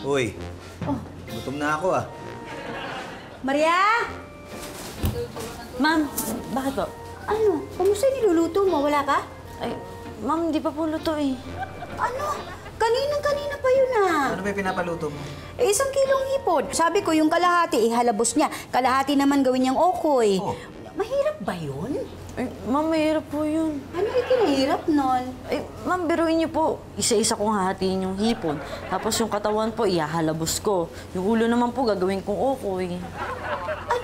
Uy, gutom na ako ah. Maria? Ma'am, bakit po? Ano? Kamusta niluluto mo? Wala pa? Ay, ma'am, di pa po luto eh. Ano? Kanina pa yun ah. Ano ba yung pinapaluto mo? 1 kilong hipon. Sabi ko yung kalahati, ihalabos niya. Kalahati naman gawin niyang okoy. Oh. Mahirap ba yun? Ay, ma'am, mahirap po yun. Ano yung kinahirap nun? Ay, ma'am, biruin niyo po. Isa-isa kong hahatiin yung hipon. Tapos yung katawan po, ihahalabos ko. Yung ulo naman po, gagawin kong okoy. Ay,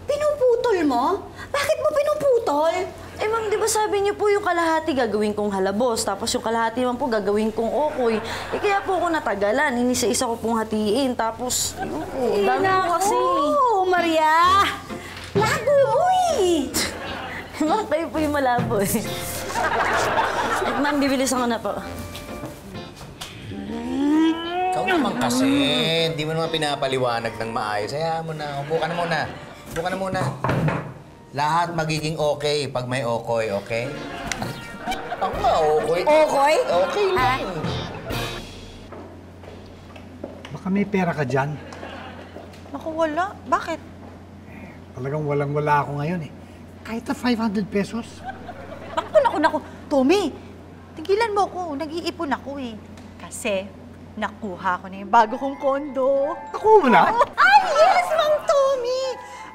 pinuputol mo? Bakit mo pinuputol? Eh, ma'am, di ba sabi niyo po yung kalahati gagawin kong halabos, tapos yung kalahati naman po gagawin kong okoy. Eh, kaya po ako natagalan. Inisa-isa ko pong hatiin, tapos, yun po, ang dami po kasi. Oo, Maria! Lago mo eh! Ma'am, kayo po yung malabo eh. Eh, ma'am, bibilisan ko na po. Ikaw naman kasi, hindi mo naman pinapaliwanag ng maayos. Hayaan mo na, upo ka na muna. Upo ka na muna. Lahat magiging okay pag may okoy, okay? Ako nga, okoy. Okoy? Okay lang. Baka may pera ka dyan. Naku, wala. Bakit? Talagang walang-wala ako ngayon eh. Kahit na 500 pesos. Naku. Tommy, tigilan mo ko. Nag-iipon ako eh. Kasi, nakuha ko na yung bago kong kondo. Ako mo na? Ay, yes, Mang Tommy!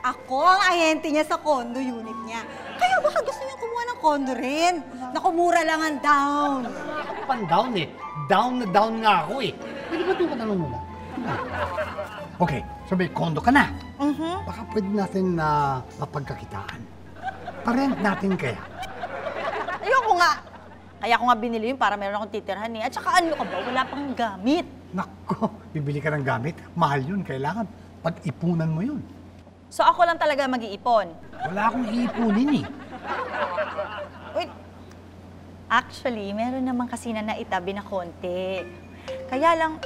Ako ang ahente niya sa condo unit niya. Kaya baka gusto niya kumuha ng condo rin. Naku, mura lang ang down. Ako pang down eh. Down na down nga ako eh. Pwede ba doon ka tanong muna? Okay, so may condo ka na. Baka pwede natin na mapagkakitaan. Parent natin kaya. Ayoko nga. Kaya ko nga binili yun para meron akong titirhan eh. At saka ano ka ba, wala pang gamit. Nako, bibili ka ng gamit. Mahal yun, kailangan. Pag-ipunan mo yun. So ako lang talaga mag-iipon. Wala akong iipunin eh. Wait. Actually, meron naman kasi na naitabi na konti. Kaya lang,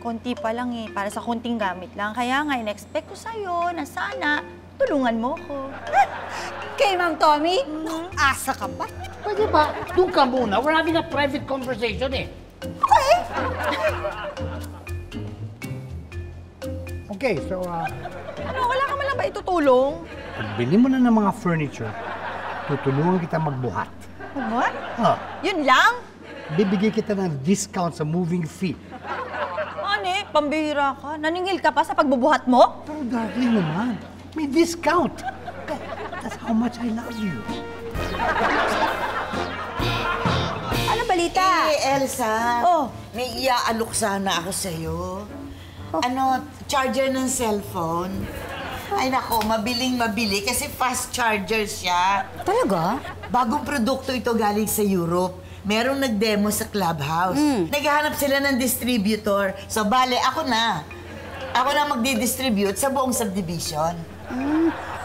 konti pa lang eh, para sa konting gamit lang. Kaya nga, in-expect ko sa'yo na sana tulungan mo ko. Kay Mang Tommy? Asa ka ba? Pwede ba? Doon ka muna. We're having a private conversation eh. Okay, so Ano, wala ka man lang ba itutulong? pagbili mo na ng mga furniture, tutulungan kita magbuhat. What? Huh. Yun lang? Bibigyan kita ng discount sa moving fee. Ano eh, pambihira ka. Naningil ka pa sa pagbubuhat mo? Pero darling naman, may discount. That's how much I love you. Ano balita? Elsa. Oh. May iaalok sana ako sa'yo. Ano, charger ng cellphone. Ay nako, mabiling-mabili kasi fast charger siya. Talaga? Bagong produkto ito galing sa Europe. Merong nag-demo sa Clubhouse. Naghahanap sila ng distributor. So, bale, ako na. Ako na magdi-distribute sa buong subdivision.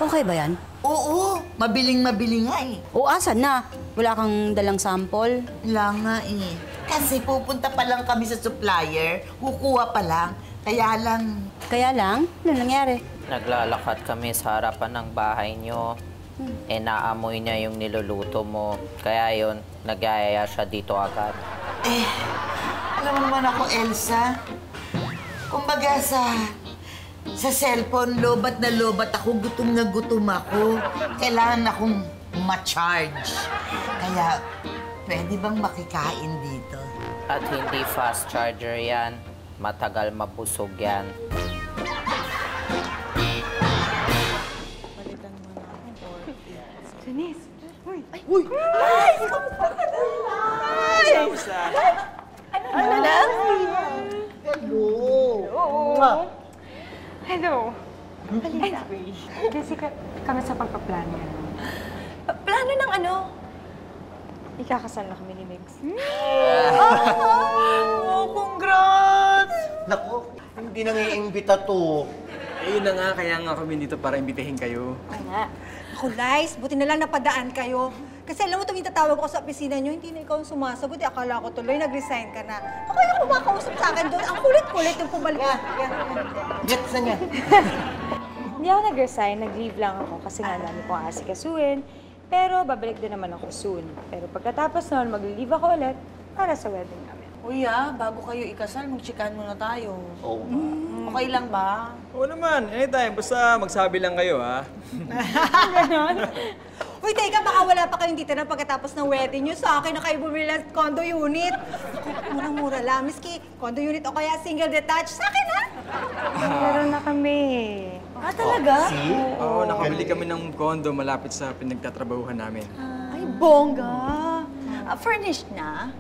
Okay ba yan? Oo, mabiling-mabili nga eh. O asan na? Wala kang dalang sample? Wala nga eh. Kasi pupunta pa lang kami sa supplier, kukuha pa lang. Kaya lang, Kaya lang? Ano nangyari? Naglalakad kami sa harapan ng bahay nyo. Eh, naamoy niya yung niluluto mo. Kaya yun, nagyayaya siya dito agad. alam mo naman ako, Elsa. Kumbaga sa cellphone, lobat na lobat ako, gutom na gutom ako. Kailangan akong ma-charge. Kaya, pwede bang makikain dito? At hindi fast charger yan. Matagal mabusog yan. Janice. Uy! Uy! Ano na? Hello! Hello. Balita. Jessica, kami sa pagpaplano. Plano ng ano? Ikakasal na kami ni Migs. Oh, congrats! Naku, hindi nang iimbita to. Eh, yun na nga, kaya nga kami dito para imbitahin kayo. Ako, Lice, buti na lang napadaan kayo. Kasi alam mo, tuwing tatawag ako sa opisina nyo, hindi na ikaw ang sumasagot. Akala ko tuloy, nag-resign ka na. Ako yung kumakausap sa akin doon. Ang kulit-kulit yung pumalik. Get sa niya. Hindi ako nag-resign, nag-leave lang ako kasi nga dami kong asikasuhin. Pero babalik din naman ako soon. Pero pagkatapos noon, mag-leave ako ulit para sa wedding namin. Uy bago kayo ikasal, magchikan muna tayo. Oo. Okay lang ba? Oo naman, anytime. Basta magsabi lang kayo, ha? Ganon? Uy, teka, baka wala pa kayong titira pagkatapos ng wedding nyo. Sa akin na kayo bumili ng condo unit. Murang-mura lang. Miski condo unit o kaya single detached. Sa akin, ha? Meron na kami. Ah, talaga? Oo, nakabili kami ng condo malapit sa pinagtatrabahuhan namin. Ay, bongga. Furnished na?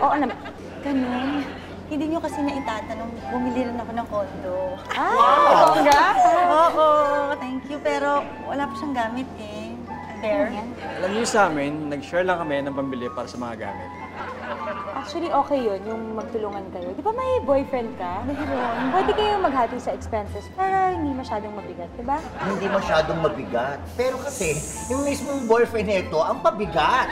Oo naman. Ganun. Hindi nyo kasi na itatanong, bumili rin ako ng condo. Ah, bongga? Oo, thank you. Pero wala pa siyang gamit eh. There. Alam niyo sa amin, nag-share lang kami ng pambili para sa mga gamit. Actually, okay yun, yung magtulungan kayo. Di ba may boyfriend ka? Mayroon. Pwede kayong maghati sa expenses para hindi masyadong mabigat, di ba? Hindi masyadong mabigat. Pero kasi, yung mismong boyfriend nito, ang pabigat.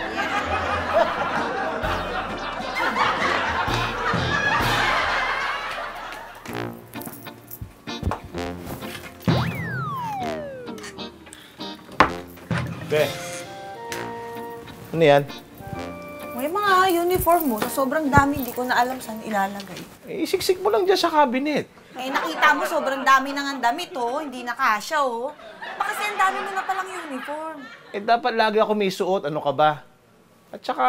Be, ano yan? May mga uniform mo, sa sobrang dami, hindi ko na alam saan ilalagay. Eh, isiksik mo lang dyan sa cabinet. Eh, nakita mo, sobrang dami nang ang damit, oh. Hindi na kasya, oh. Baka kasi ang dami mo na palang uniform. Eh, dapat lagi ako may suot. Ano ka ba? At saka,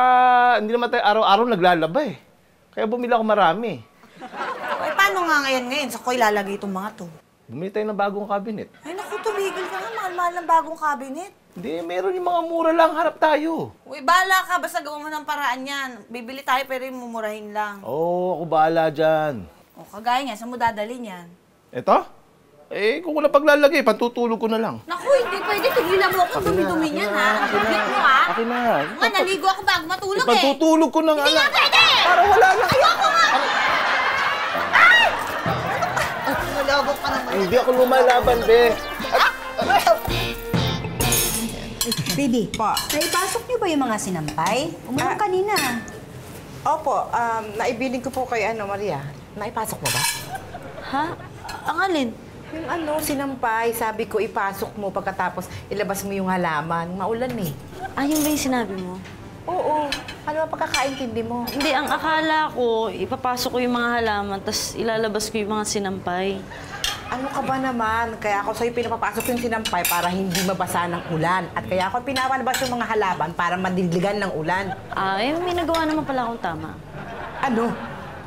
hindi naman tayo araw-araw naglalaba eh. Kaya bumili ako marami. Eh, paano nga ngayon? Saan ko ilalagay itong mga to? Bumili tayo ng bagong cabinet. Ay, naku, tumigil ka nga. Mahal-mahal ng bagong cabinet. Hindi, meron yung mga mura lang. Harap tayo. Uy, bahala ka. Basta gawa mo ng paraan yan. Bibili tayo pero yung mumurahin lang. Oo, ako bahala dyan. O, kagaya niya, saan mo dadalhin yan? Eto? Eh, kung wala paglalagay, pantutulog ko na lang. Naku, hindi pwede. Tigilan mo ako. Dumi-dumi niyan, ha? Bibit mo, ha? Akin na. Nga, naligo ako bago matulog, eh. Pantutulog ko na nga. Hindi nga pwede! Para wala lang. Ayoko nga! Ay! Malabot ka naman. Hindi ako lumalaban, be. Baby, naipasok niyo ba yung mga sinampay? Umulang kanina. Opo, naibiling ko po kay Maria. Naipasok mo ba? Ha? Ang alin? Yung sinampay, sabi ko ipasok mo pagkatapos ilabas mo yung halaman. Maulan eh. Ah, yun ba yung sinabi mo? Oo. Ano ba pagkakaintindi mo? Hindi, ang akala ko, ipapasok ko yung mga halaman, tapos ilalabas ko yung mga sinampay. Ano ka ba naman? Kaya ako sa'yo pinapapasok yung sinampay para hindi mabasa ng ulan. At kaya ako pinapalabas yung mga halaman para madiligan ng ulan. Ah, may nagawa naman pala akong tama. Ano?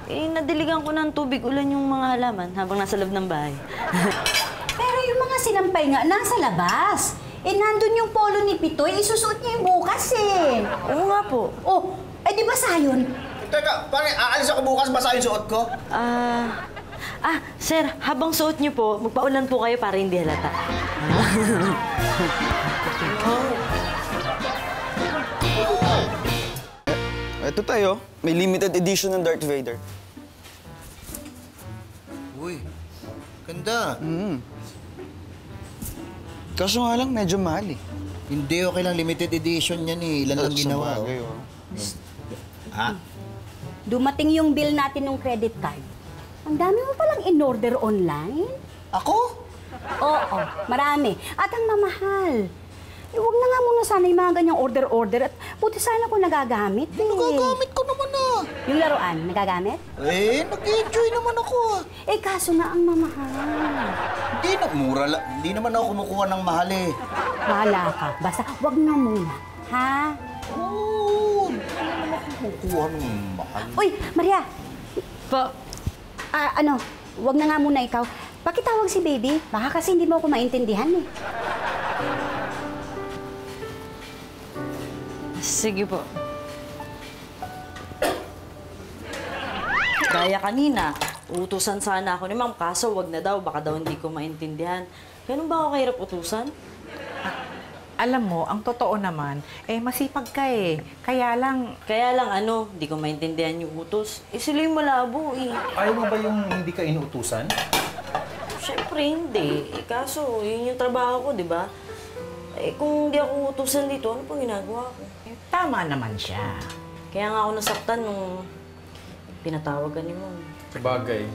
Eh, nadiligan ko ng tubig ulan yung mga halaman habang nasa loob ng bahay. Pero yung mga sinampay nga, nasa labas. Eh, nandun yung polo ni Pitoy, isusuot niya yung bukas eh. Oo nga po. Oh, eh di ba sayon? Teka, pare, aalis ako bukas, basa yung suot ko? Sir, habang suot niyo po, magpaulan po kayo para hindi halata. Ito tayo. May limited edition ng Darth Vader. Uy, ganda. Kaso nga lang, medyo mahal eh. Hindi, okay lang. Limited edition yan eh. Ilan lang ginawa. Sabagay, oh. Dumating yung bill natin ng credit card. Ang dami mo palang in-order online. Ako? Oo, marami. At ang mamahal. Eh, huwag na nga muna sana yung mga ganyang order-order at buti sana kung nagagamit eh. Nagagamit ko naman ah. Yung laruan, nagagamit? Eh, nag-enjoy naman ako ah. Eh, kaso na ang mamahal. Hindi na, mura lang. Hindi naman ako kumukuha ng mahal eh. Bahala ka. Basta, wag na muna. Ha? Oo, hindi naman ako kumukuha ng mahal. Uy, Maria! Pa, Wag na nga muna ikaw. Pakitawag si baby. Baka kasi hindi mo ako maintindihan eh. sige po. Gaya kanina, utusan sana ako ni Ma'am, kaso wag na daw, baka daw hindi ko maintindihan. Ganun ba ako kahirap utusan? Alam mo, ang totoo naman, masipag ka eh. Kaya lang, Di ko maintindihan yung utos. Eh, sila yung malabo eh. Ayaw mo ba yung hindi ka inuutusan? Siyempre hindi. Eh, kaso, yun yung trabaho ko, di ba? Eh, kung hindi ako utusan dito, ano pong ginagawa ko? tama naman siya. Kaya nga ako nasaktan nung pinatawag ka ni Ma'am. Sabagay.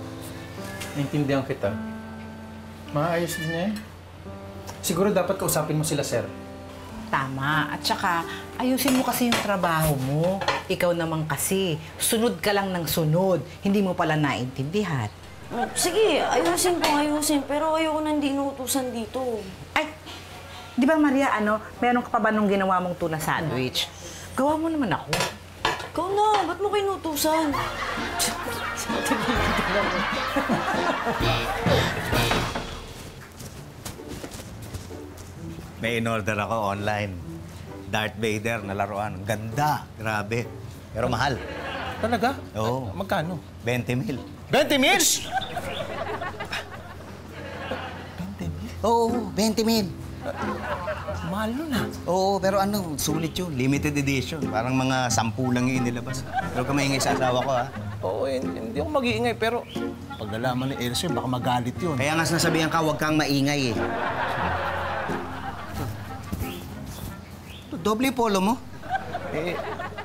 Naintindihan kita. Maayos din niya eh. Siguro dapat kausapin mo sila, sir. Tama. At saka, ayusin mo kasi yung trabaho mo. Ikaw naman kasi, sunod ka lang ng sunod. Hindi mo pala naintindihan. Sige, ayusin ko, ayusin. Pero ayoko nang di inuutusan dito. Ay, di ba Maria, meron ka pa ba nung ginawa mong tuna sandwich? Gawa mo naman ako. Ikaw na, ba't mo kinutusan? May in-order ako online. Darth Vader na laruan. Ang ganda. Grabe. Pero mahal. Talaga? Oo. Magkano? 20 mil. 20 mil? Oo, 20 mil. Mahal nun ah. Oo, pero sulit yun. Limited edition. Parang mga 10 lang yung inilabas. Pero kamaingay sa asawa ko, ha? Oo, hindi ako mag-iingay, pero pag nalaman ni Elsie, baka magalit yun. Kaya nga sinasabihan ka, huwag kang maingay, eh. Doble polo mo? Eh,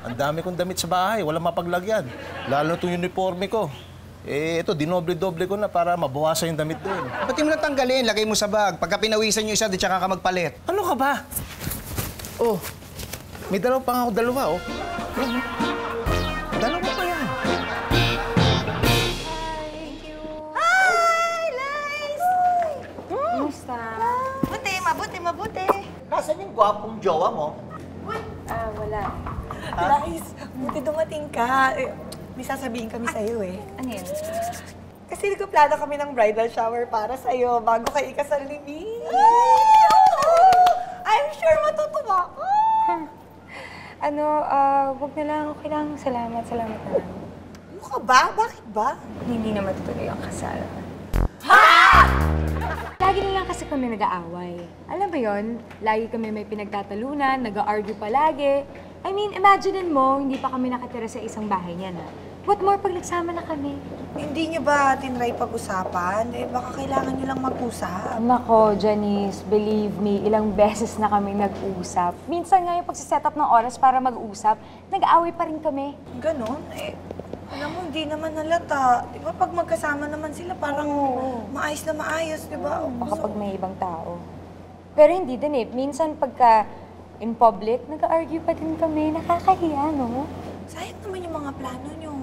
ang dami kong damit sa bahay. Walang mapaglagyan. Lalo na itong uniforme ko. Eh, ito, dinoble-doble ko na para mabawasan yung damit doon. Ba't di mo lang tanggalin? Lagay mo sa bag. Pagka pinawisan yung isa, di tsaka ka magpalit. Ano ka ba? Oh, may dalawa pa nga ako, oh. Dalawa pa yan. Hi, Liz! Kumusta? Mabuti. Nasaan yung gwapong jowa mo? Wala. Liz, buti dumating ka. May sasabihin kami sa'yo eh. Ano yun? Kasi nagplano kami ng bridal shower para sa'yo bago kayo ikasal ni Mi. I'm sure matutuwa ka. Wag na lang. Okay lang. Salamat na lang. Ano ka ba? Bakit ba? Hindi na matutuloy ang kasal. Lagi na lang kasi kami nag-aaway. Alam mo yon, lagi kami may pinagtatalunan, nag-argue palagi. I mean, imaginein mo, hindi pa kami nakatira sa isang bahay niya na. What more pag nagsama na kami? Hindi niyo ba tinry pag-usapan? Baka kailangan niyo lang mag-usap. Nako, Janice, believe me, ilang beses na kami nag-usap. Minsan nga yung pagsiset up ng oras para mag-usap, nag-aaway pa rin kami. Ganon? Alam mo, hindi naman halata. Di ba pag magkasama naman sila, parang maayos na maayos, di ba? Baka pag may ibang tao. Pero hindi din eh. Minsan pagka in public, nag-argue pa din kami. Nakakahiya, no? Sayang naman yung mga plano niyo.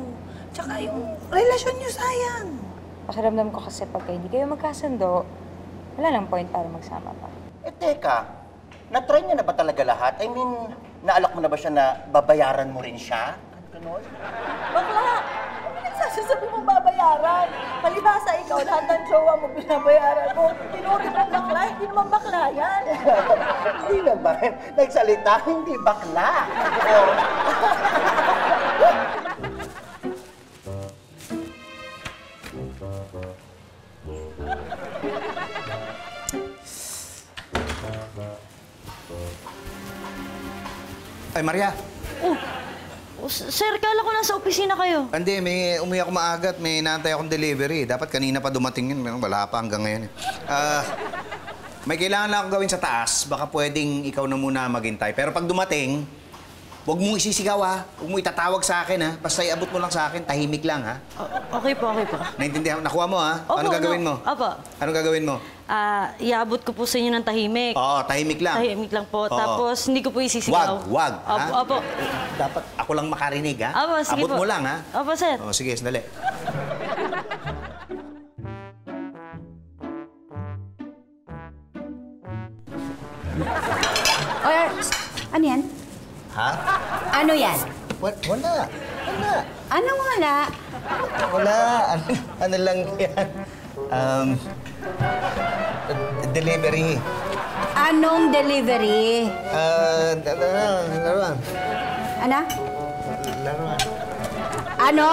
Tsaka yung relasyon niyo sayang. Pakiramdam ko kasi pagka hindi kayo magkasundo, wala nang point para magsama pa. Eh, teka. Na-try niya na ba talaga lahat? I mean, naalok mo na ba siya na babayaran mo rin siya? Ganon? Bakla! Ano nagsasasabi mong babayaran? Palibhasa ikaw, lahat ng jowa mo binabayaran mo. Tinuri mong bakla, hindi naman bakla yan. Hindi naman. Nagsalita, hindi bakla. Oh. Ay, Maria. Sir, kala ko nasa opisina kayo. Hindi, may umuwi ako maaga at may inaantay akong delivery. Dapat kanina pa dumating yun. Wala pa hanggang ngayon. May kailangan lang akong gawin sa taas. Baka pwedeng ikaw na muna maghintay. Pero pag dumating, huwag mong isisigaw, ha? Huwag mo itatawag sa akin, ha? Basta iabot mo lang sa akin, tahimik lang, ha? Okay po. Naintindihan? Nakuha mo, ha? Opo, Anong gagawin mo? Opo. Anong gagawin mo? Iabot ko po sa inyo ng tahimik. Oo, tahimik lang. Tahimik lang po. Oo. Tapos, hindi ko po isisigaw. Wag, ha? Opo. Dapat ako lang makarinig, ha? Opo, sige Abot po. mo lang, ha? Opo, sir. Oo, sige, sandali. Ano yan? Ha? Ano yan? Wala. Anong wala? Wala. Ano lang yan? Delivery. Anong delivery? Laruan. Ano? Laruan. Ano?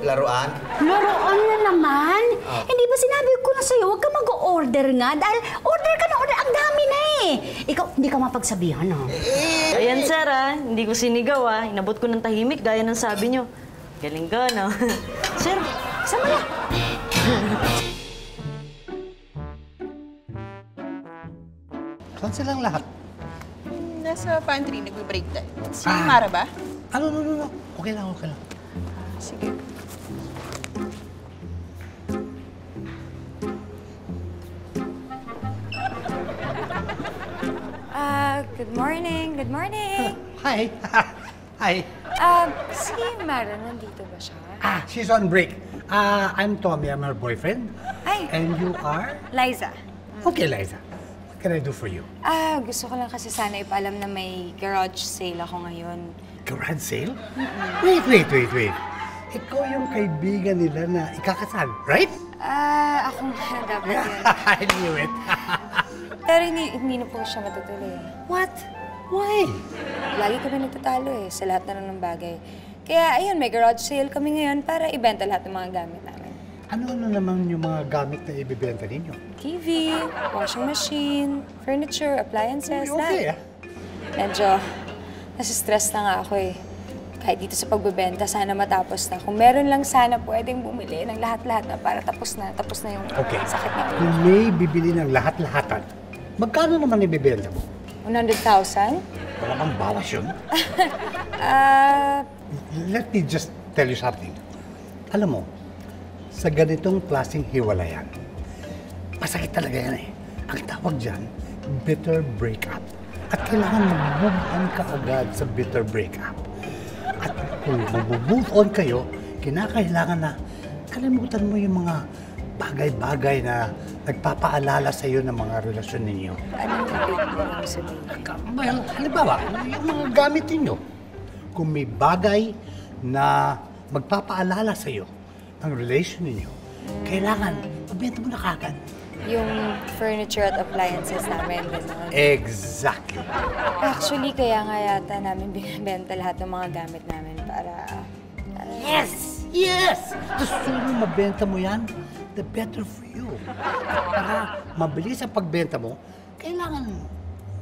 Laruan? Laruan na naman? Hindi ba sinabi ko na sa'yo, huwag ka mag-order nga dahil order ka na order, ang dami na eh. Ikaw, hindi ka mapagsabihan, no? Ayan, sir, hindi ko sinigaw, Inabot ko ng tahimik, gaya ng sabi nyo. Galing ka, no? Sir, sama na. Saan silang lahat? Nasa pantry, nagbe-break time. Si Mara ba? No. Okay lang. Sige. Good morning. Good morning. Hi. Hi. Si Mara, nandito ba siya? She's on break. I'm Tommy. I'm her boyfriend. Hi. And you are? Liza. Okay, Liza. What can I do for you? Gusto ko lang kasi sana ipaalam na may garage sale ako ngayon. Garage sale? Wait. Ikaw yung kaibigan nila na ikakasal, right? Ako nga dapat yun. I knew it. Pero hindi na po siya matutuloy. What? Why? Lagi kami nagtatalo sa lahat na ng bagay. Kaya ayun, may garage sale kami ngayon para ibenta lahat ng mga gamit namin. Ano naman yung mga gamit na ibibenta ninyo? TV, washing machine, furniture, appliances, Okay, lahat. Medyo nasistress na nga ako Kahit dito sa pagbebenta, sana matapos na. Kung meron lang sana pwedeng bumili ng lahat-lahat na para tapos na yung sakit na ulo. Kung may bibili ng lahat-lahatan, magkano naman ibibenta mo? 100,000? Wala bang bawas yun? Let me just tell you something. Alam mo, sa ganitong klaseng hiwalayan, masakit talaga yan Ang tawag dyan, bitter breakup. At kailangan mag-move on ka agad sa bitter breakup. At kung mag-move on kayo, kinakailangan na kalimutan mo yung mga bagay-bagay na nagpapaalala sa iyo ng mga relasyon ninyo. Anong ibig mo sabihin? Well, halimbawa, yung mga gamit ninyo. Kung may bagay na magpapaalala sa iyo ng relation ninyo, kailangan magbenta mo na kagad. Yung furniture at appliances namin, gano'n. Exactly. Actually, kaya nga yata namin binibenta lahat ng mga gamit namin para... Yes! The sooner mabenta mo yan, the better for you. Para mabilis ang pagbenta mo, kailangan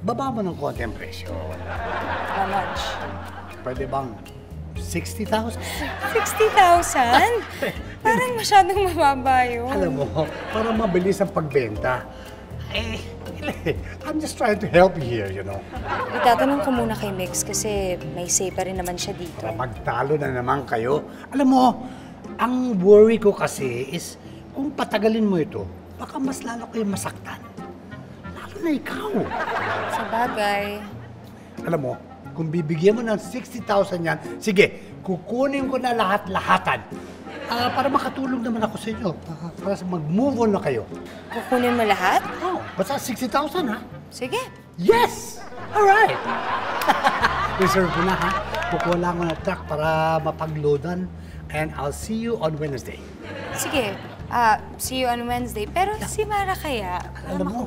baba mo ng konti ang presyo. How much? Pwede bang 60,000? 60,000? Parang masyadong mababa yun. Alam mo, para mabilis ang pagbenta, I'm just trying to help you here, you know. Itatanong ko muna kay Mix kasi may say pa rin naman siya dito. Para magtalo na naman kayo. Alam mo, ang worry ko kasi is kung patagalin mo ito, baka mas lalo kayo masaktan. Lalo na ikaw. Sa bagay. Alam mo, kung bibigyan mo ng 60,000 yan, sige, kukunin ko na lahat-lahatan. Para makatulong naman ako sa inyo. Para mag-move on na kayo. Kukunin mo lahat? Oo. Basta 60,000, ha? Sige. Yes! Alright! Reserve ko na, ha? Kukuha lang ako ng truck para mapag-loadan. And I'll see you on Wednesday. Sige. See you on Wednesday. Pero si Mara kaya? Alam mo,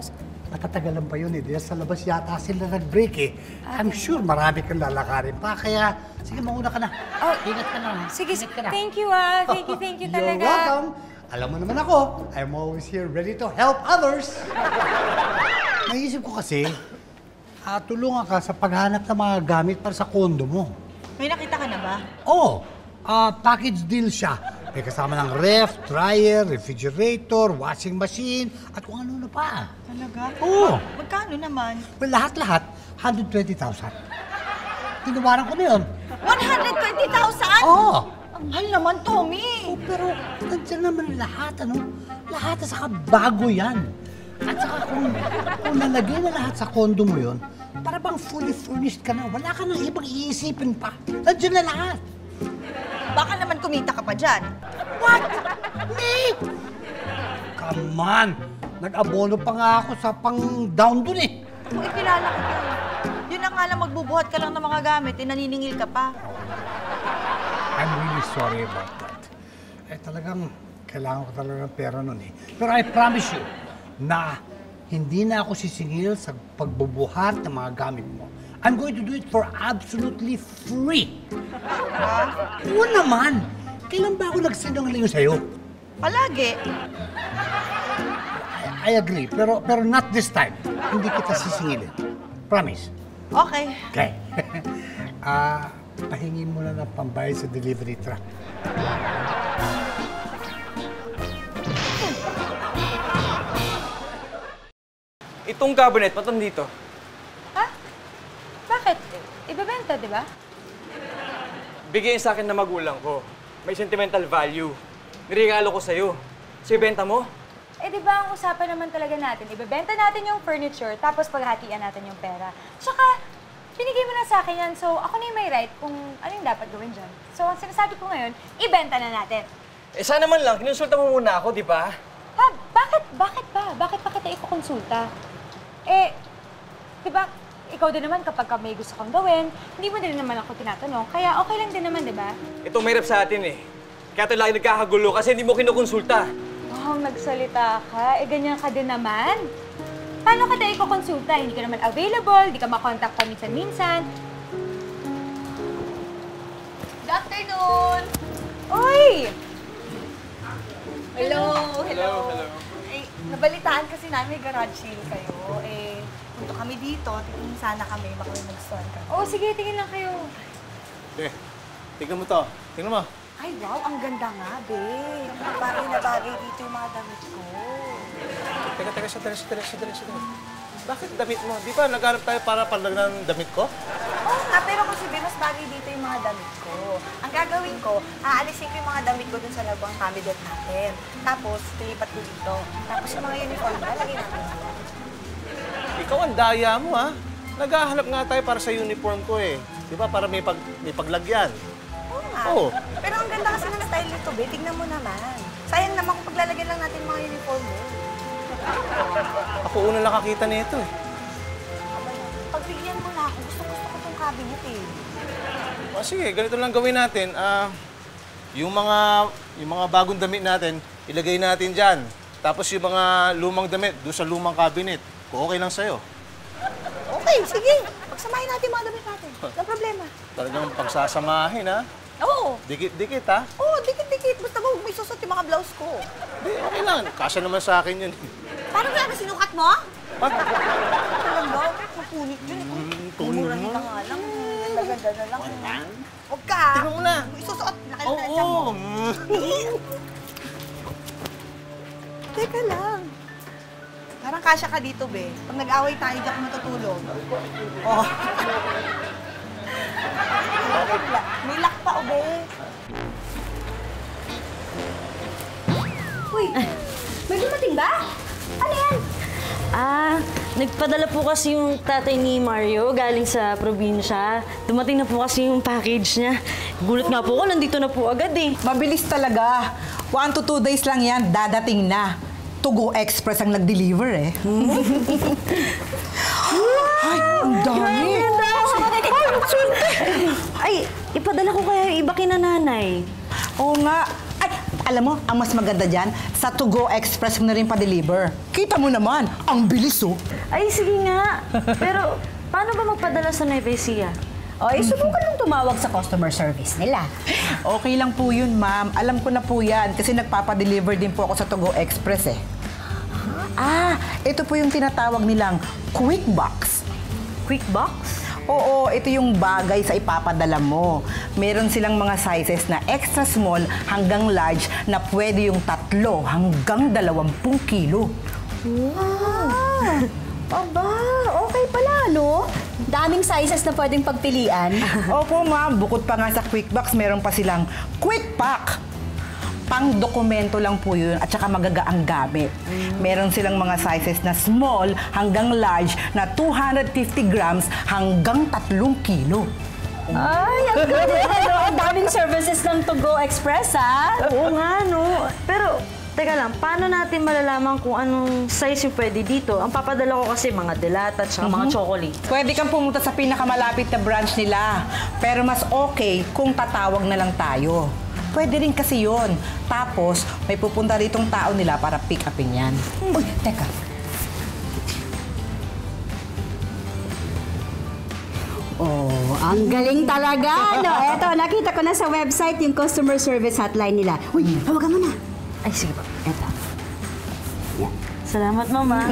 matatagalan pa yun Dahil sa labas yata sila nag-break I'm sure marami kang lalakarin pa. Kaya, sige, mauna ka na. Ingat ka na. Sige, Ingat ka na. thank you Thank you talaga. You're welcome. Alam mo naman ako, I'm always here ready to help others. Naisip ko kasi, tulungan ka sa paghanap ng mga gamit para sa kondo mo. May nakita ka na ba? Oo. Package deal siya. May kasama ng ref, dryer, refrigerator, washing machine, at kung ano na pa. Talaga? Oo. Magkano naman? Well, lahat-lahat, 120,000. Tinawaran ko na yun. 120,000? Oo. Ang mahal naman, Tommy. Pero nandiyan naman lahat, Lahat, at saka bago yan. At saka kung nalagay na lahat sa kondo mo yun, para bang fully furnished ka na, wala ka nang ibang iisipin pa. Nandiyan na lahat. Baka naman kumita ka pa dyan. What? Me? Come on! Nag-abono pa nga ako sa pang-down dun Kung ikilala ko yan. Yun na nga lang magbubuhat ka lang ng mga gamit, naniningil ka pa. I'm really sorry about that. Talagang kailangan ko talaga ng pera nun Pero I promise you na hindi na ako sisingil sa pagbubuhat ng mga gamit mo. I'm going to do it for absolutely free. Oo naman. Kailan ba ako nagsinungaling sa'yo? Palagi. I agree, pero not this time. Hindi kita sisingilin. Promise. Okay. Okay. Pahingin mo na ng pambayad sa delivery truck. Itong cabinet, patom dito. Bakit? Ibebenta, di ba? Bigay sa akin na magulang ko. May sentimental value. Niregalo ko sa'yo. So, ibenta mo? Di ba ang usapan naman talaga natin, ibebenta natin yung furniture, tapos paghatian natin yung pera. Tsaka, binigay mo na sa akin yan. So, ako na yung may right kung ano yung dapat gawin dyan. So, ang sinasabi ko ngayon, ibenta na natin. Eh, sana man lang, kinonsulta mo muna ako, di ba? Ha? Bakit? Bakit ba? Bakit pa kita ikukonsulta? Eh, di ba, ikaw din naman kapag may gusto kang gawin, hindi mo din naman ako tinatanong. Kaya okay lang din naman, di ba? Ito mahirap sa atin eh. Kaya ito lagi nagkakagulo kasi hindi mo kinukonsulta. Oh, nagsalita ka. Eh, ganyan ka din naman. Paano ka tayo ikukonsulta? Hindi ka naman available, hindi ka makontakt pa minsan-minsan. Good afternoon! Uy! Hello! Hello. Eh, nabalitaan kasi namin may garage sale kayo. Eh, punto kami dito. Tingin sana kami, baka may magustuhan ka. Oh, sige, tingin lang kayo. Tingnan mo to. Tingnan mo. Ay, wow, ang ganda nga, be. Bagay na bagay dito yung mga damit ko. Teka, sandali. Bakit damit mo? Di ba naghanap tayo para palagyan ng damit ko? Oo nga, pero kasi be, mas bagay dito yung mga damit ko. Ang gagawin ko, aalisin ko yung mga damit ko dun sa labang cabinet natin. Tapos, tilipat ko dito. Tapos yung mga uniform, lalagay natin dito. Ikaw ang daya mo, ha? Naghahanap nga tayo para sa uniform ko, eh. Di ba? Para may paglagyan. Oo nga. Oo. Pero ang ganda kasi ng style nito, be. Tignan mo naman. Sayang naman kung paglalagyan lang natin mga uniform mo. Ako una nakakita nito, eh. Pagbigyan mo na ako. Gusto ko itong cabinet, eh. O sige, ganito lang gawin natin. Yung mga bagong damit natin, ilagay natin dyan. Tapos yung mga lumang damit, doon sa lumang cabinet. Kung okay lang sa'yo. Okay, sige. Pagsamahin natin mga damit natin. Walang problema. Talagang pagsasamahin, ha? Oo. Dikit-dikit, ha? Oo, dikit-dikit. Basta huwag may susot yung mga blouse ko. Di, okay lang. Kasya naman sa akin yun. Paano kaya sinukat mo? Pag... Alam ba? Mapunit yun. Mumurahin ka nga lang. Ganda na lang. Huwag ka. Tingnan mo na. Isusuot. Oo. Teka lang. Parang kasya ka dito, be. Pag nag-away tayo, diyan ka matutulog. Oh. May lock pa, o, be. Uy, may dumating ba? Ano yan? Nagpadala po kasi yung tatay ni Mario galing sa probinsya. Dumating na po kasi yung package niya. Gulat nga po ako, nandito na po agad eh. Mabilis talaga. 1 to 2 days lang yan, dadating na. Tugo Express ang nag-deliver eh. Ay, ang dami! Ay, ipadala ko kaya yung iba kina nanay. Oo nga. Ay, alam mo, ang mas maganda dyan, sa Tugo Express mo na rin pa-deliver. Kita mo naman, ang bilis oh. Ay, sige nga. Pero, paano ba magpadala sa Nueva Ecija? O, subukan mong tumawag sa customer service nila. Okay lang po yun, ma'am. Alam ko na po yan kasi nagpapa-deliver din po ako sa Tugo Express eh. Ito po yung tinatawag nilang Quick Box. Quick Box? Oo, ito yung bagay sa ipapadala mo. Meron silang mga sizes na extra small hanggang large na pwede yung 3 hanggang 20 kilo. Wow! Aba, okay pala, no? Daming sizes na pwedeng pagpilian. Opo, ma'am. Bukod pa nga sa Quick Box, meron pa silang Quick Pack. Pang-dokumento lang po yun at saka magagaang gamit. Meron silang mga sizes na small hanggang large na 250 grams hanggang 3 kilo. Ay, ang galing! Ang daming services ng Tugo Express, ha? Oo nga, no? Pero, teka lang, paano natin malalaman kung anong size yung pwede dito? Ang papadala ko kasi mga delata at mga chocolate. Pwede kang pumunta sa pinakamalapit na branch nila. Pero mas okay kung tatawag na lang tayo. Pwede rin kasi yun. Tapos, may pupunta ritong tao nila para pick upin yan. Uy, teka. Oh, ang galing talaga, no? Eto, nakita ko na sa website yung customer service hotline nila. Uy, tawagan mo na. Ay, sige pa. Eto. Yan. Salamat, Mama.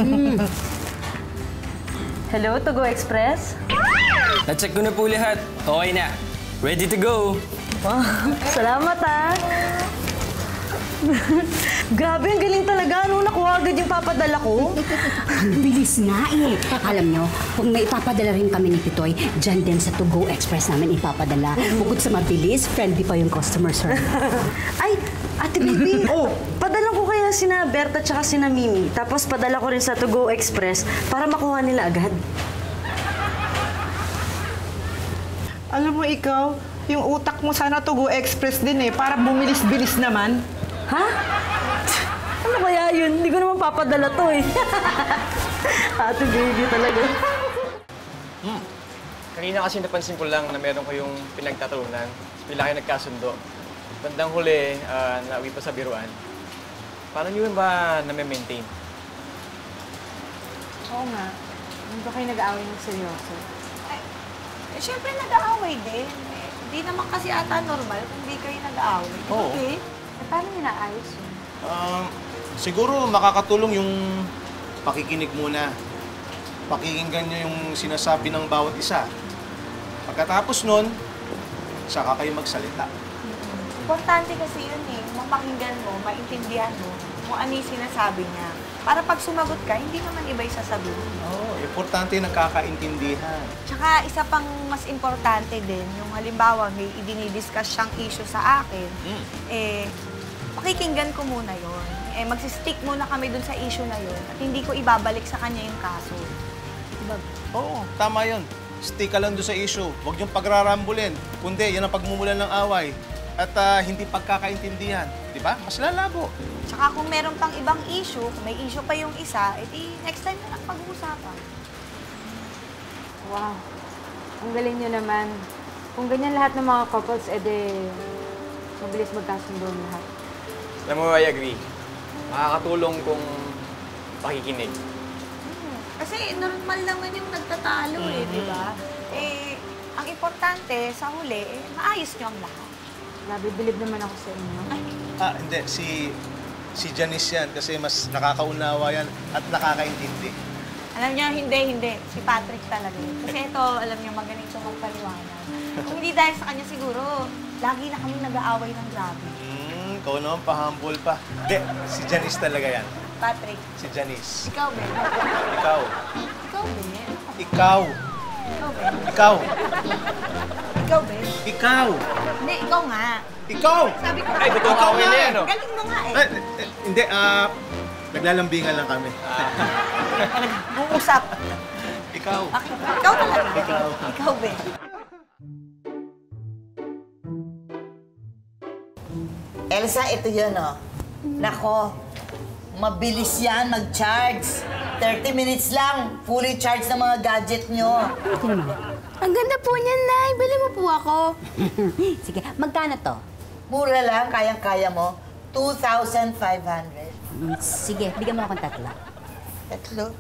Hello, Tugo Express? Na-check ko na po lahat. Okay na. Ready to go. Wow, salamat Grabe, ang galing talaga. Ano, nakuha agad yung papadala ko? Bilis nga eh. Alam nyo, kung may ipapadala rin kami ni Pitoy, dyan din sa Tugo Express namin ipapadala. Bukod sa mabilis, friendly pa yung customer service. Ay, Ate Bibi, padala ko kaya sina Berta at sina Mimi. Tapos padala ko rin sa Tugo Express para makuha nila agad. Alam mo ikaw, yung utak mo sana Tugo Express din eh, para bumilis-bilis naman. Ha? Ano kaya yun? Hindi ko naman papadala to eh. Ate baby talaga. Kanina kasi napansin ko lang na meron kayong pinagtatalunan. Bigla kayo nagkasundo. Bandang huli, nauwi pa sa biruan. Paano nyo ba na-maintain? Oo nga. Hindi ba kayo nag-aaway ng seryoso? Eh, syempre nag-aaway din. Hindi naman kasi ata normal kung hindi kayo nag-aaway. Oo. Okay? Eh, paano niyo naayos yun? Siguro makakatulong yung pakikinig muna. Pakikinggan nyo yung sinasabi ng bawat isa. Pagkatapos nun, saka kayo magsalita. Importante kasi yun eh. Mapakinggan mo, maintindihan mo kung ano yung sinasabi niya. Para pag sumagot ka, hindi naman iba yung sasabihin. Oo, importante nagkakaintindihan. Tsaka isa pang mas importante din, yung halimbawa may idinidiscuss siyang issue sa akin, pakikinggan ko muna yon. Magsistick muna kami dun sa issue na yon at hindi ko ibabalik sa kanya yung kaso. Diba? Oo, tama yun. Stick ka lang doon sa issue. Huwag niyong pagrarambulin. Kundi, yan ang pagmumulan ng away. At hindi pagkakaintindihan. Di ba? Mas lalabo. Tsaka kung meron pang ibang issue, kung may issue pa yung isa, edi next time na lang pag-uusapan. Wow. Ang galing nyo naman. Kung ganyan lahat ng mga couples, edi mabilis magkasundo ang lahat. Alam mo, I agree. Makakatulong kung pakikinig. Kasi normal naman yung nagtatalo di ba? Ang importante, sa huli, maayos nyo ang lahat. Grabe, bilib naman ako sa inyo. Hindi. Si Janice yan kasi mas nakakaunawa yan at nakakaintindi. Alam niyo, hindi. Si Patrick talaga yun. Kasi ito, alam niyo, magaling ito magpaliwanag. Kung hindi dahil sa kanya siguro, lagi na kami nag-aaway ng grabe. Ikaw naman, pa-humble pa. Hindi, si Janice talaga yan. Patrick. Si Janice. Ikaw, Ben. Ikaw. Ikaw, Ben. Ikaw. Ikaw, Ben. Ikaw. Ikaw, Ben. Ikaw. Hindi, ikaw nga. Ikaw! Sabi ko, Ay, totoo ka na yan, no? Galing mo nga Hindi, naglalambingan lang kami. Uusap. Ikaw. Ikaw talaga. Ikaw. Ikaw, Ben. Elsa, ito yun, oh. Nako, mabilis yan mag-charge. 30 minutes lang, fully charged ng mga gadget nyo. Ang ganda po niyan, Nay. Bili mo po ako. Sige, magkano to? Mura lang, kayang-kaya mo. 2,500. Sige, bigyan mo akong tatlo. Tatlo?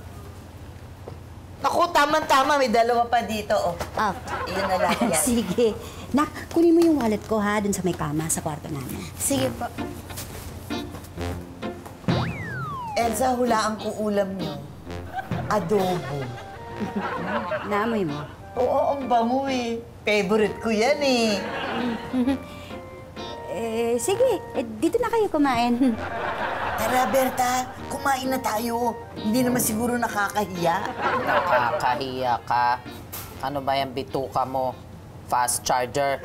Naku, tama-tama. May dalawa pa dito, oh. Iyon na lang yan. Sige. Nak, kunin mo yung wallet ko, ha? Dun sa may kama, sa kwarto namin. Sige po. Elsa, hulaan ko ulam nyo. Adobo. Naamoy mo? Oo, ang bango eh. Favorite ko yan eh. Sige. Dito na kayo kumain. Tara, Berta. Kumain na tayo. Hindi naman siguro nakakahiya. Nakakahiya ka. Ano ba yung bituka mo? Fast charger.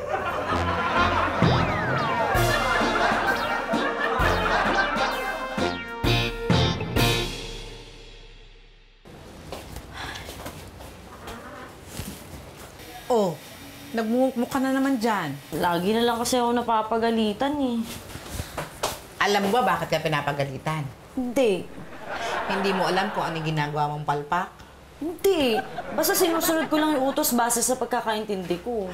Oh, nagmumukha na naman dyan. Lagi na lang kasi ako napapagalitan eh. Alam mo ba bakit ka pinapagalitan? Hindi. Hindi mo alam kung anong ginagawa mong palpak? Hindi. Basta sinusunod ko lang yung utos base sa pagkakaintindi ko.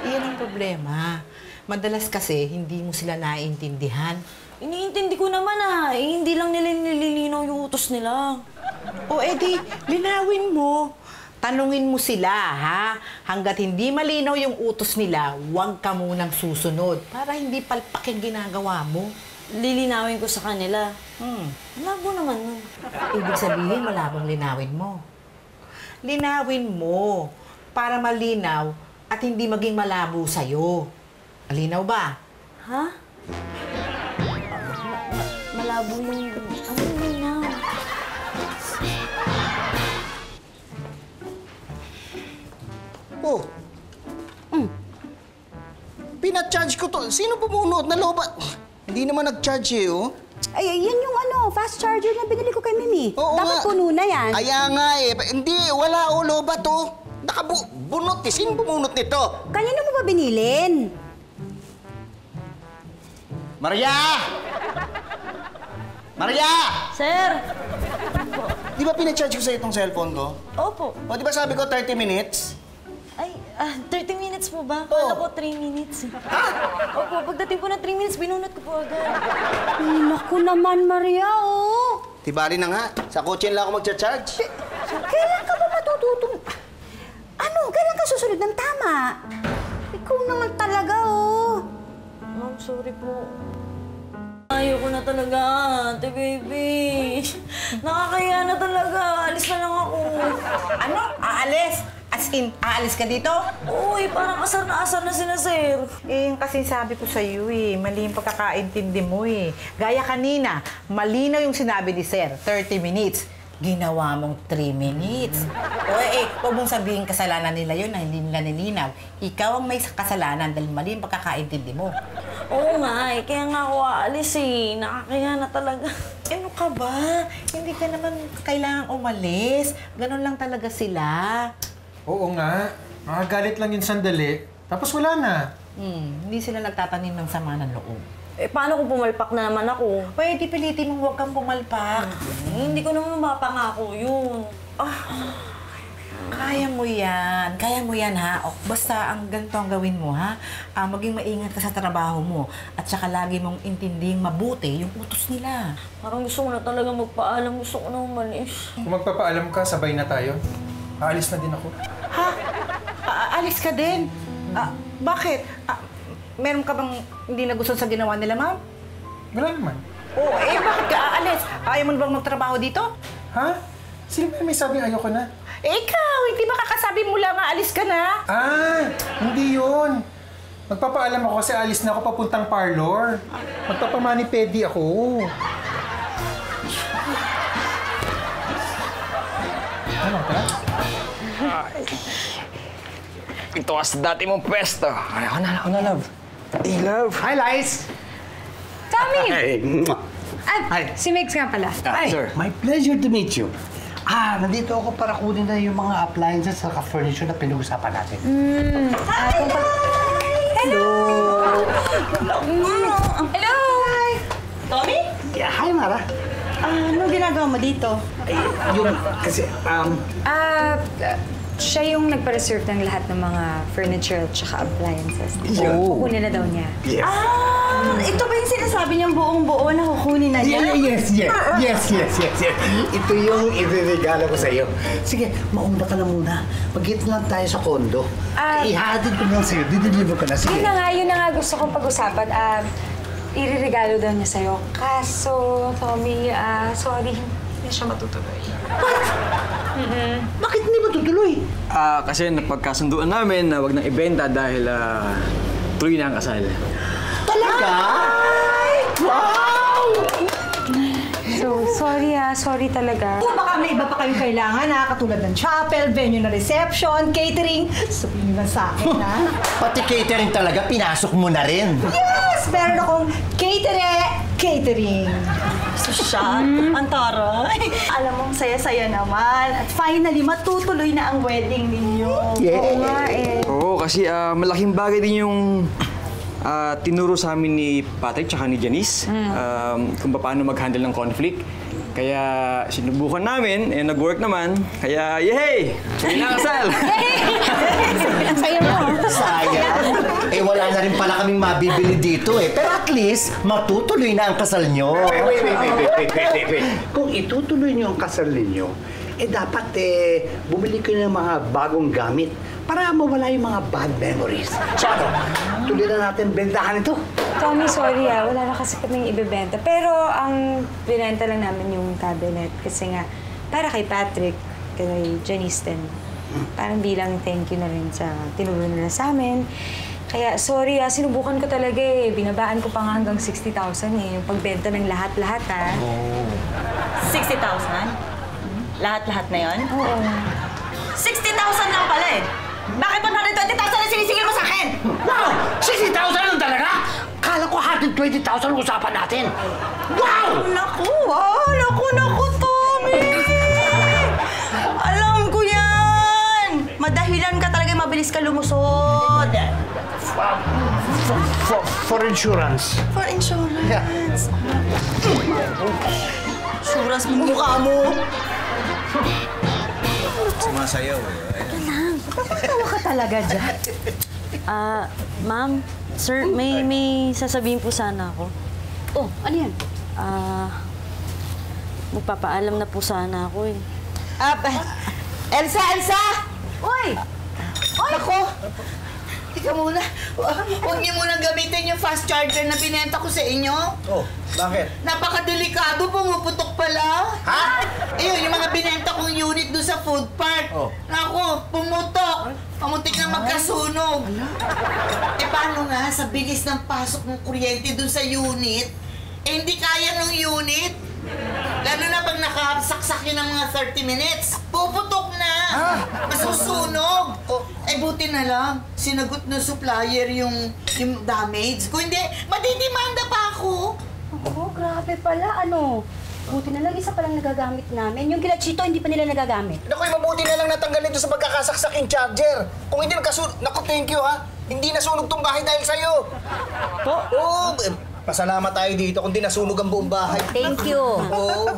Iyan ang problema. Madalas kasi, hindi mo sila naiintindihan. Iniintindi ko naman hindi lang nila nililinaw yung utos nila. O edi, linawin mo. Tanungin mo sila, ha? Hanggat hindi malinaw yung utos nila, huwag ka munang susunod para hindi palpak yung ginagawa mo. Lilinawin ko sa kanila. Malabo naman nun. Ibig sabihin, malabong linawin mo. Linawin mo para malinaw at hindi maging malabo sa'yo. Malinaw ba? Ha? Malabo yung... Ano linaw? Oh. Pinacharge ko to. Sino bumunuot na lobat? Hindi naman nag-charge eh, oh. Ay, yan yung fast charger na binili ko kay Mimi. Oo Dapat nga. puno na yan. Kaya nga eh. Hindi, wala lobat oh. Nakabunot eh. Sino bumunot nito? Kanino mo ba binilin? Maria! Maria! Sir! Di ba pinacharge ko sa itong cellphone ko? Opo. O di ba sabi ko 30 minutes? Ay, 30 minutes po ba? Kala ko 3 minutes. Ha? Opo, pagdating po ng 3 minutes, binunot ko po agad. Ay, naku naman, Maria, oh. Tibali na nga. Sa kotse lang ako magcha-charge. Kailan ka ba matututong... Ano? Kailan ka susunod ng tama? Ikaw naman talaga, oh. Ma'am, sorry po. Ayoko na talaga, ate baby. Nakakaya na talaga. Alis na lang ako. Ano? Aalis? As in, aalis ka dito? Uy, parang asar na sila, sir. Eh, kasi sabi ko sa'yo eh, mali yung pagkakaintindi mo eh. Gaya kanina, malinaw yung sinabi ni Sir, 30 minutes. Ginawa mong 3 minutes. O huwag mong sabihin kasalanan nila yun na hindi nila nilinaw. Ikaw ang may kasalanan dahil mali yung pagkakaintindi mo. Oo nga eh, kaya nga ako aalis eh. Nakakaya na talaga. Ano ka ba? Hindi ka naman kailangang umalis. Ganon lang talaga sila. Oo nga. Makagalit lang yun sandali. Tapos wala na. Hindi sila nagtatanim ng sama ng loob. Eh, paano kung pumalpak na naman ako? Pwede pilitin mong huwag kang pumalpak. Hindi ko naman mapangako yun. Kaya mo yan. Kaya mo yan, ha? O, basta ang ganito ang gawin mo, ha? Maging maingat ka sa trabaho mo. At saka lagi mong intinding mabuti yung utos nila. Parang gusto ko na talaga magpaalam. Gusto ko na umalis. Kung magpapaalam ka, sabay na tayo. Aalis na din ako. Ha? Aalis ka din? Bakit? Meron ka bang hindi nagustuhan sa ginawa nila, ma'am? Wala naman. Oo, bakit ka aalis? Ayaw mo na bang magtrabaho dito? Ha? Sino ba may sabing ayoko na? Ikaw, hindi ba kakasabi mo lang aalis ka na? Hindi yun. Magpapaalam ako kasi alis na ako papuntang parlor. Magpapamani-pedi ako. Ano, tara? Ito as dati mong pwesto. Ako na, love. Hey, love. Hi, Lice! Tommy! Hey! Hi. Si Megs nga pala. Hi! Sir. My pleasure to meet you. Nandito ako para kunin na yung mga appliances at furniture na pinag-usapan natin. Hello! Hello! Hi! Tommy? Yeah, hi, Mara. Ano ginagawa mo dito? Siya yung nagpa-reserve ng lahat ng mga furniture at saka appliances. Kukunin na daw niya. Yes. Ito ba yung sinasabi niyang buong-buo na kukunin na niya? Yes. Ito yung iririgalo ko sa iyo. Sige, mauna ka na muna. Mag-hit lang tayo sa kondo. Ihatid ko lang sa'yo. Dideliver ko na. Sige. Yun na nga gusto kong pag-usapan. Iririgalo daw niya sa'yo. Kaso, Tommy, sorry, hindi siya matutuloy. Bakit hindi matutuloy? Kasi napagkasunduan namin na wag nang ibenta dahil tuloy na ang kasal. Talaga? Wow! So, sorry talaga. Kung baka may iba pa kayong kailangan, katulad ng chapel, venue na reception, catering, sabihin mo sa akin, ha? Pati catering talaga, pinasok mo na rin. Yes! Meron akong catering. Sosyal, ang taray. Alam mo, saya-saya naman. At finally, matutuloy na ang wedding ninyo. Oo nga eh. Oo, kasi malaking bagay din yung tinuro sa amin ni Patrick tsaka ni Janice kung paano mag-handle ng conflict. Kaya sinubukan namin, nag-work naman. Kaya, yay! Tuloy na kasal! Ang saya mo. Sayang. Wala na rin pala kaming mabibili dito Pero at least, matutuloy na ang kasal nyo. Wait. Kung itutuloy niyo ang kasal ninyo, dapat bumili kayo ng mga bagong gamit para mawala yung mga bad memories. So tuloy na natin bentahan ito. Tommy, sorry wala na kasi kaming ibebenta. Pero ang binenta lang namin yung cabinet kasi nga para kay Patrick, kay Janice din. Parang bilang thank you na rin sa tinuro nila sa amin. Kaya sorry sinubukan ko talaga Binabaan ko pa nga hanggang 60,000 yung pagbenta ng lahat-lahat 60,000? Lahat-lahat na yon? Oo. 60,000 lang pala Bakit 120,000 na sinisingil mo sa akin? Wow! 60,000 lang talaga? Kala ko 120,000 usapan natin. Wow! Naku, Tommy! Alam ko yan! Madahilan ka talaga, mabilis ka lumusot. For insurance. For insurance. Yeah. Insurance mo mukha mo. Sumasayaw eh. Tawa ka talaga dyan. Ma'am, sir, may sasabihin po sana ako. Oh, ano yan? Magpapaalam na po sana ako eh. Elsa! Uy! Ako! Tika muna. Huwag niyo munang gamitin yung fast charger na binenta ko sa inyo. Oh, bakit? Napakadelikado, pumuputok pala. Ha? Ayun, yung mga binenta kong unit doon sa food park. Oh. Naku, pumutok. Pamuntik na magkasunog. Paano nga sa bilis ng pasok ng kuryente doon sa unit? Hindi kaya ng unit. Lalo na pag nakasaksak yun ng mga 30 minutes. Puputok na. Masusunog. Buti na lang. Sinagot ng supplier yung damage. Kung hindi, madidimanda pa ako. Oo, grabe pala. Buti na lang isa palang nagagamit namin. Yung kila Chito, hindi pa nila nagagamit. Naku, mabuti na lang natanggal nito sa pagkakasaksaking charger. Kung hindi nagkasunog, naku, thank you ha. Hindi nasunog tong bahay dahil sa'yo. Po? Oo, pasalamat tayo dito kung di nasunog ang buong bahay. Thank you. Oo.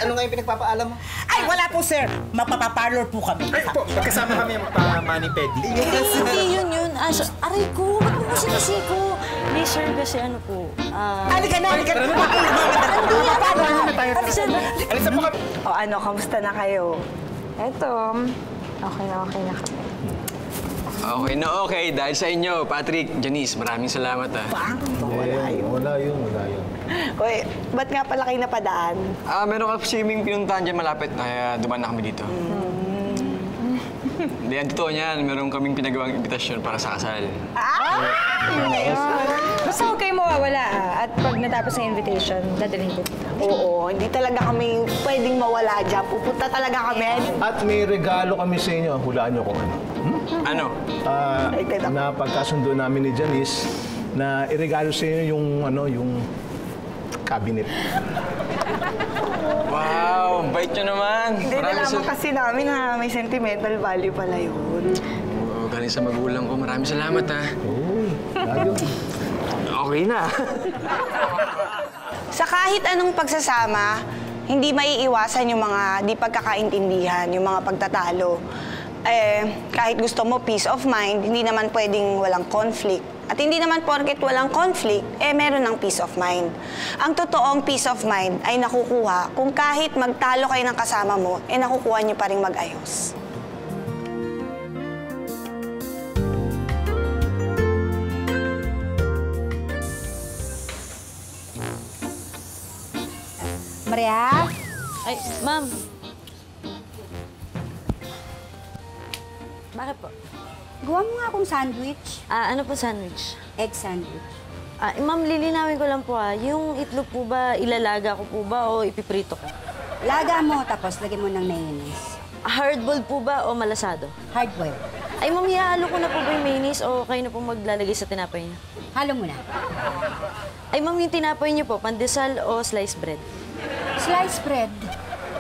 Ano nga yung pinagpapaalam mo? Ay, wala po, sir. Mapapaparlor po kami. Ay po, magkasama kami mani pedi. Hindi yun. Aray ko, ba't mo sinisiko? Hindi, sir, kasi ano po. Halika na. Alisa po kami. O ano, kamusta na kayo? Eto, okay na kami. Okay na okay. Dahil sa inyo, Patrick, Janice, maraming salamat Wala yun. Uy, ba't nga pala kayo napadaan? Meron ka swimming pinuntahan dyan malapit, kaya dumaan na kami dito. Hindi, ang totoo niyan. Meron kaming pinagawang imbitasyon para sa kasal. Basta huwag kayo mawawala At pag natapos ang invitation, dadalhin ko dito. Oo, hindi talaga kami pwedeng mawala dyan. Pupunta talaga kami. At may regalo kami sa inyo. Hulaan niyo kung ano. Ano? Na pagkasundo namin ni Janice, na iregalo sa inyo yung cabinet. Wow, bait nyo naman. Hindi na naman kasi namin na may sentimental value pala yun. Oo, galing sa magulang ko. Maraming salamat, ha. Oo, lalo. Okay na. Sa kahit anong pagsasama, hindi maiiwasan yung mga di pagkakaintindihan, yung mga pagtatalo. Kahit gusto mo peace of mind, hindi naman pwedeng walang conflict. At hindi naman porket walang conflict, meron ng peace of mind. Ang totoong peace of mind ay nakukuha kung kahit magtalo kayo ng kasama mo, nakukuha niyo pa rin mag-ayos. Maria? Ay, ma'am. Bakit po? Gawa mo nga akong sandwich. Ano po sandwich? Egg sandwich. Ma'am, lilinawin ko lang po yung itlog po ba, ilalaga ko po ba o ipiprito ko? Laga mo, tapos lagyan mo ng mayonnaise. Hard-boiled po ba o malasado? Hard-boiled. Ay, ma'am, ihalo ko na po ba yung mayonnaise o kayo na po maglalagay sa tinapay niya? Halo mo na. Ay, ma'am, yung tinapay niyo po, pandesal o sliced bread? Sliced bread.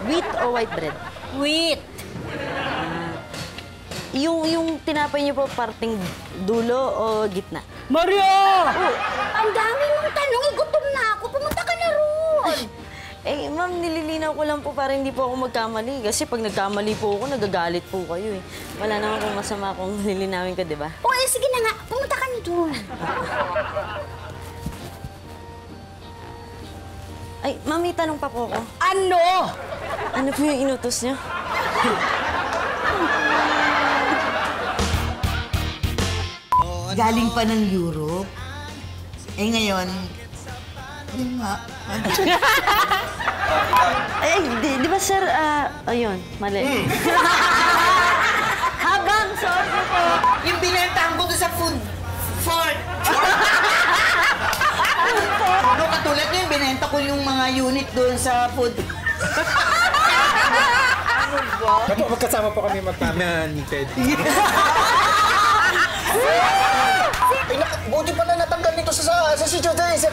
Wheat o white bread? Wheat. Yung tinapay niyo po, parting dulo o gitna? Maria! Oh, ang dami mong tanong. Gutom na ako. Pumunta ka na roon. Ma'am, nililinaw ko lang po para hindi po ako magkamali. Kasi pag nagkamali po ako, nagagalit po kayo eh. Wala naman kung masama kung lilinawin ko, di ba? O, sige na nga. Pumunta ka na doon. Ay, ma'am, may tanong pa po ako. Ano? Ano po yung inutos niyo? Galing pa ng Europe. Ngayon, yun nga. Di ba, sir, ayun, mali. Habang, sorry po. Yung binentahan ko doon sa food fort. Ano, katulad nyo yung binenta ko yung mga unit doon sa food. Ano ba? Magkasama po kami magpamanited. Buti pala natanggal nito sa si Jodes.